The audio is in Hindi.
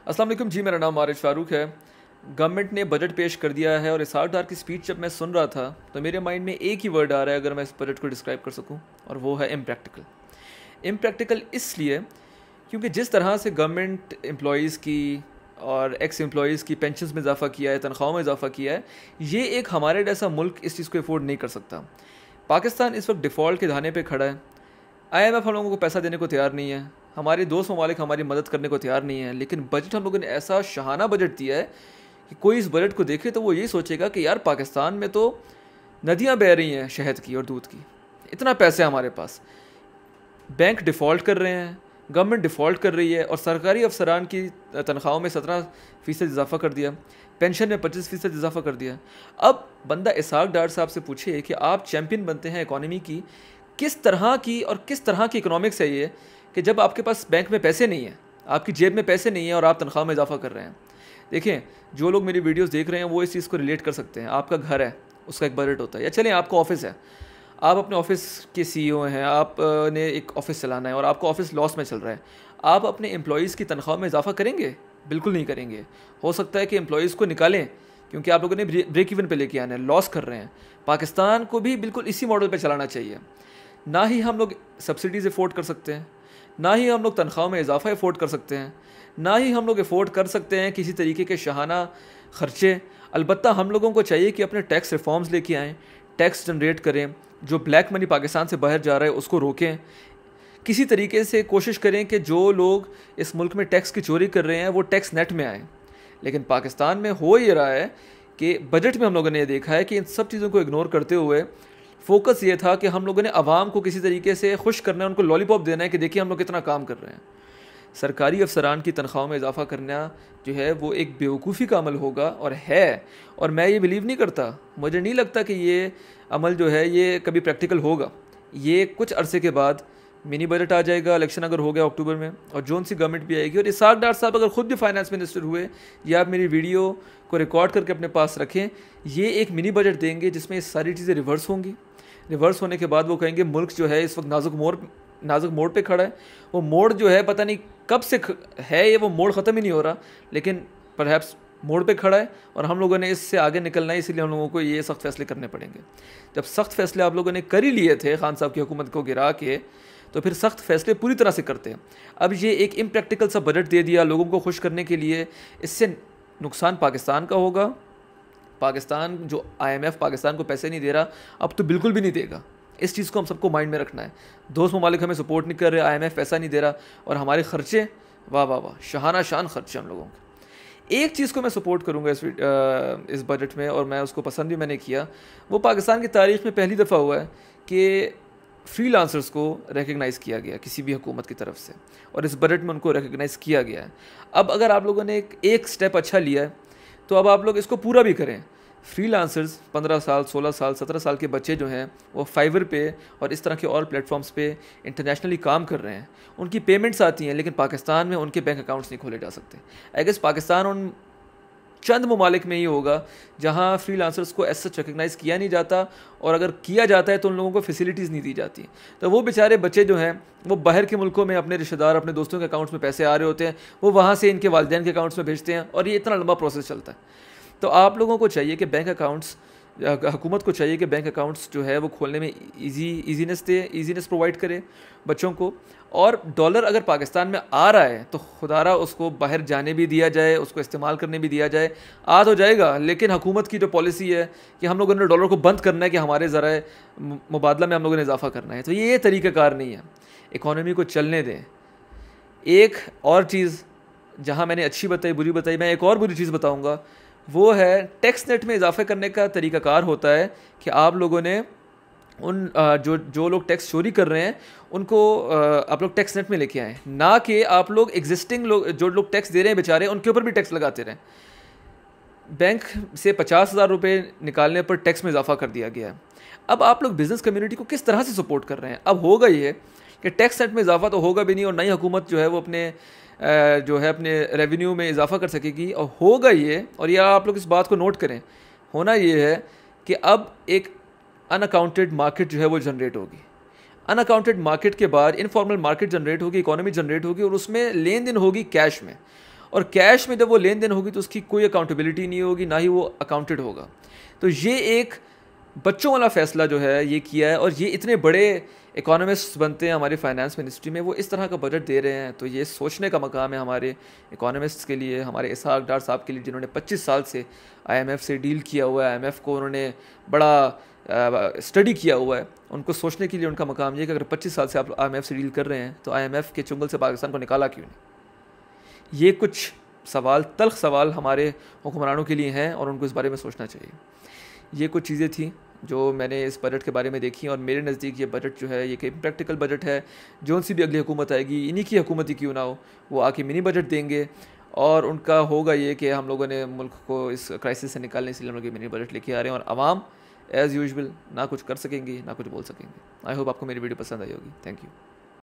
अस्सलाम वालेकुम जी, मेरा नाम आरिफ फारूक है। गवर्नमेंट ने बजट पेश कर दिया है और इसहाक डार की स्पीच जब मैं सुन रहा था तो मेरे माइंड में एक ही वर्ड आ रहा है अगर मैं इस बजट को डिस्क्राइब कर सकूं, और वो है इम्प्रैक्टिकल। इम्प्रैक्टिकल इसलिए क्योंकि जिस तरह से गवर्नमेंट एम्प्लॉयज़ की और एक्स एम्प्लॉयज़ की पेंशन्स में इजाफा किया है, तनख्वाहों में इजाफा किया है, ये एक हमारे जैसा मुल्क इस चीज़ को अफोर्ड नहीं कर सकता। पाकिस्तान इस वक्त डिफ़ॉल्ट के धाने पे खड़ा है। IMF हम लोगों को पैसा देने को तैयार नहीं है, हमारे दोस्त ममालिक हमारी मदद करने को तैयार नहीं है, लेकिन बजट हम लोगों ने ऐसा शहाना बजट दिया है कि कोई इस बजट को देखे तो वो यही सोचेगा कि यार पाकिस्तान में तो नदियाँ बह रही हैं शहद की और दूध की, इतना पैसा है हमारे पास। बैंक डिफ़ॉल्ट कर रहे हैं, गवर्नमेंट डिफ़ॉल्ट कर रही है और सरकारी अफसरान की तनख्वाहों में 17% इजाफा कर दिया, पेंशन में 25% इजाफा कर दिया। अब बंदा इसहाक डार साहब से पूछे कि आप चैम्पियन बनते हैं इकॉनमी की, किस तरह की और किस तरह की इकोनॉमिक्स है ये कि जब आपके पास बैंक में पैसे नहीं हैं, आपकी जेब में पैसे नहीं है और आप तनख्वाह में इजाफा कर रहे हैं। देखें, जो लोग मेरी वीडियोस देख रहे हैं वो इस चीज़ को रिलेट कर सकते हैं। आपका घर है, उसका एक बजट होता है, या चलें आपका ऑफिस है, आप अपने ऑफिस के CEO हैं, आपने एक ऑफिस चलाना है और आपका ऑफिस लॉस में चल रहा है। आप अपने एम्प्लॉयज़ की तनख्वाह में इजाफा करेंगे? बिल्कुल नहीं करेंगे। हो सकता है कि एम्प्लॉयज़ को निकालें क्योंकि आप लोगों ने ब्रेक इवन पे लेके आना है, लॉस कर रहे हैं। पाकिस्तान को भी बिल्कुल इसी मॉडल पे चलाना चाहिए। ना ही हम लोग सब्सिडीज़ अफोर्ड कर सकते हैं, ना ही हम लोग तनख्वाह में इजाफा अफोर्ड कर सकते हैं, ना ही हम लोग अफोर्ड कर सकते हैं किसी तरीके के शहाना ख़र्चे। अलबत्ता हम लोगों को चाहिए कि अपने टैक्स रिफॉर्म्स लेके आएँ, टैक्स जनरेट करें, जो ब्लैक मनी पाकिस्तान से बाहर जा रहा है उसको रोकें। किसी तरीके से कोशिश करें कि जो लोग इस मुल्क में टैक्स की चोरी कर रहे हैं वो टैक्स नेट में आएँ। लेकिन पाकिस्तान में हो ये रहा है कि बजट में हम लोगों ने ये देखा है कि इन सब चीज़ों को इग्नोर करते हुए फोकस ये था कि हम लोगों ने आवाम को किसी तरीके से खुश करना है, उनको लॉलीपॉप देना है कि देखिए हम लोग कितना काम कर रहे हैं। सरकारी अफसरान की तनख्वाह में इजाफा करना जो है वो एक बेवकूफ़ी का अमल होगा और है, और मैं ये बिलीव नहीं करता, मुझे नहीं लगता कि ये अमल जो है ये कभी प्रैक्टिकल होगा। ये कुछ अरसे के बाद मिनी बजट आ जाएगा, इलेक्शन अगर हो गया अक्टूबर में, और जोन सी गवर्नमेंट भी आएगी, और इसहाक डार साहब अगर खुद भी फाइनेंस मिनिस्टर हुए, या आप मेरी वीडियो को रिकॉर्ड करके अपने पास रखें, ये एक मिनी बजट देंगे जिसमें ये सारी चीज़ें रिवर्स होंगी। रिवर्स होने के बाद वो कहेंगे मुल्क जो है इस वक्त नाजुक मोड़ पे खड़ा है। वो मोड़ जो है पता नहीं कब से है, ये वो मोड़ ख़त्म ही नहीं हो रहा, लेकिन परहैप्स मोड़ पे खड़ा है और हम लोगों ने इससे आगे निकलना है, इसीलिए हम लोगों को ये सख्त फैसले करने पड़ेंगे। जब सख्त फैसले आप लोगों ने कर ही लिए थे खान साहब की हुकूमत को गिरा के, तो फिर सख्त फैसले पूरी तरह से करते हैं। अब ये एक इम्प्रैक्टिकल सा बजट दे दिया लोगों को खुश करने के लिए, इससे नुकसान पाकिस्तान का होगा। पाकिस्तान जो IMF पाकिस्तान को पैसे नहीं दे रहा, अब तो बिल्कुल भी नहीं देगा। इस चीज़ को हम सबको माइंड में रखना है। दोस्त ममालिक हमें सपोर्ट नहीं कर रहे, IMF पैसा नहीं दे रहा, और हमारे ख़र्चे वाह वाह वाह शहाना शान ख़र्चे हम लोगों के। एक चीज़ को मैं सपोर्ट करूँगा इस बजट में, और मैं उसको पसंद भी मैंने किया। वो पाकिस्तान की तारीख़ में पहली दफ़ा हुआ है कि फ्रीलांसर्स को रिकग्नाइज़ किया गया किसी भी हुकूमत की तरफ से, और इस बजट में उनको रिकग्नाइज़ किया गया है। अब अगर आप लोगों ने एक स्टेप अच्छा लिया है तो अब आप लोग इसको पूरा भी करें। फ्रीलांसर्स 15 साल, 16 साल, 17 साल के बच्चे जो हैं वो फाइवर पे और इस तरह के और प्लेटफॉर्म्स पे इंटरनेशनली काम कर रहे हैं, उनकी पेमेंट्स आती हैं, लेकिन पाकिस्तान में उनके बैंक अकाउंट्स नहीं खोले जा सकते। आई गेस पाकिस्तान उन चंद ममालिक में ही होगा जहाँ फ्रीलांसर्स को ऐसा रिकग्नाइज़ किया नहीं जाता, और अगर किया जाता है तो उन लोगों को फैसिलिटीज़ नहीं दी जाती। तो वो बेचारे बच्चे जो हैं वो बाहर के मुल्कों में अपने रिश्तेदार, अपने दोस्तों के अकाउंट्स में पैसे आ रहे होते हैं, वो वहाँ से इनके वालिदैन के अकाउंट्स में भेजते हैं, और ये इतना लंबा प्रोसेस चलता है। तो आप लोगों को चाहिए कि बैंक अकाउंट्स, हुकूमत को चाहिए कि बैंक अकाउंट्स जो है वो खोलने में ईजीनेस प्रोवाइड करे बच्चों को। और डॉलर अगर पाकिस्तान में आ रहा है तो खुदारा उसको बाहर जाने भी दिया जाए, उसको इस्तेमाल करने भी दिया जाए। आ तो जाएगा, लेकिन हुकूमत की जो पॉलिसी है कि हम लोगों ने डॉलर को बंद करना है कि हमारे ज़रा मुबादला में हम लोगों ने इजाफा करना है, तो ये तरीक़ाकार नहीं है। इकॉनमी को चलने दें। एक और चीज़ जहाँ मैंने अच्छी बताई, बुरी बताई, मैं एक और बुरी चीज़ बताऊँगा, वो है टैक्स नेट में इजाफा करने का तरीक़ाकार होता है कि आप लोगों ने उन जो लोग टैक्स चोरी कर रहे हैं उनको आप लोग टैक्स नेट में लेके आएँ, ना कि आप लोग एग्जिस्टिंग जो लोग टैक्स दे रहे हैं बेचारे उनके ऊपर भी टैक्स लगाते रहें। बैंक से 50,000 रुपये निकालने पर टैक्स में इजाफा कर दिया गया है। अब आप लोग बिज़नेस कम्युनिटी को किस तरह से सपोर्ट कर रहे हैं? अब होगा ये कि टैक्स नेट में इजाफा तो होगा भी नहीं, और नई हुकूमत जो है वो अपने रेवेन्यू में इजाफा कर सकेगी, और होगा ये, और यह आप लोग इस बात को नोट करें, होना ये है कि अब एक अनअकाउंटेड मार्केट जो है वो जनरेट होगी। अनअकाउंटेड मार्केट के बाद इनफॉर्मल मार्केट जनरेट होगी, इकोनॉमी जनरेट होगी, और उसमें लेन देन होगी कैश में। और कैश में जब वो लेन देन होगी तो उसकी कोई अकाउंटेबिलिटी नहीं होगी, ना ही वो अकाउंटेड होगा। तो ये एक बच्चों वाला फैसला जो है ये किया है, और ये इतने बड़े इकोनॉमिस्ट बनते हैं हमारी फाइनेंस मिनिस्ट्री में, वो इस तरह का बजट दे रहे हैं। तो ये सोचने का मकाम है हमारे इकोनॉमिस्ट्स के लिए, हमारे इसहाक डार साहब के लिए, जिन्होंने 25 साल से IMF से डील किया हुआ है, IMF को उन्होंने बड़ा स्टडी किया हुआ है। उनको सोचने के लिए उनका मकाम ये कि अगर 25 साल से आप IMF से डील कर रहे हैं तो IMF के चुंगल से पाकिस्तान को निकाला क्यों नहीं। ये कुछ सवाल, तल्ख सवाल हमारे हुक्मरानों के लिए हैं और उनको इस बारे में सोचना चाहिए। ये कुछ चीज़ें थी जो मैंने इस बजट के बारे में देखी, और मेरे नज़दीक ये बजट जो है ये एक प्रैक्टिकल बजट है। जो सी भी अगली हुकूमत आएगी, इन्हीं की हुकूमत ही क्यों ना हो, वो आके मिनी बजट देंगे और उनका होगा ये कि हम लोगों ने मुल्क को इस क्राइसिस से निकालने के लिए हम लोग मिनी बजट लेके आ रहे हैं, और आवाम एज़ यूजुअल ना कुछ कर सकेंगी ना कुछ बोल सकेंगे। आई होप आपको मेरी वीडियो पसंद आई होगी। Thank you.